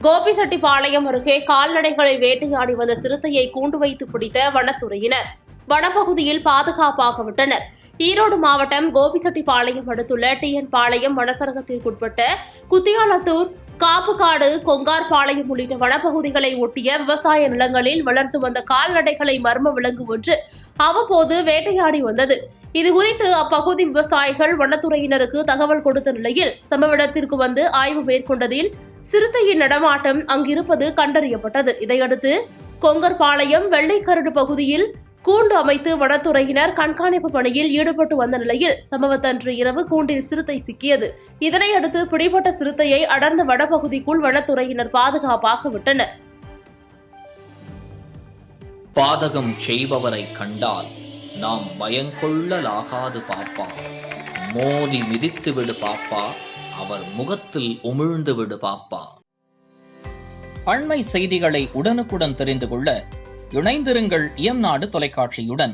கோபிசெட்டிப்பாளையம் அருகே கால்நடைகளை வேட்டையாடி வந்த சிறுத்தையை கூண்டு வைத்து பிடித்த வனத்துறையினர் வனப்பகுதியில் பாதுகாப்பாக விட்டனர். ஈரோடு மாவட்டம் கோபிசெட்டிப்பாளையம் அடுத்துள்ள டிஎன் பாளையம் வனசரகத்திற்குட்பட்ட குத்தியாலத்தூர், காப்புக்காடு, கொங்கார்பாளையம் உள்ளிட்ட வனப்பகுதிகளை ஒட்டிய விவசாய நிலங்களில் வளர்த்து வந்த கால்நடைகளை மர்ம விலங்கு ஒன்று அவ்வப்போது வேட்டையாடி வந்தது. இதுகுறித்து அப்பகுதி விவசாயிகள் வனத்துறையினருக்கு தகவல் கொடுத்த நிலையில் சம்பவ இடத்திற்கு வந்து ஆய்வு மேற்கொண்டதில் சிறுத்தையின் நடமாட்டம் அங்கிருப்பது கண்டறியப்பட்டது. இதையடுத்து கொங்கர்பாளையம் வெள்ளைக்கரடு பகுதியில் கூண்டு அமைத்து வனத்துறையினர் கண்காணிப்பு பணியில் ஈடுபட்டு வந்த நிலையில் சம்பவத்தன்று இரவு கூண்டில் சிறுத்தை சிக்கியது. இதனையடுத்து பிடிபட்ட சிறுத்தையை அடர்ந்த வனப்பகுதிக்குள் வனத்துறையினர் பாதுகாப்பாக விட்டனர். பாதகம் செய்பவரை கண்டால் நாம் பயங்கொள்ளலாகாது பாப்பா, மோதி மிதித்து விடு பாப்பா, அவர் முகத்தில் உமிழ்ந்து விடு பாப்பா. அண்மை செய்திகளை உடனுக்குடன் தெரிந்து கொள்ள இணைந்திருங்கள் இயம்நாடு தொலைக்காட்சியுடன்.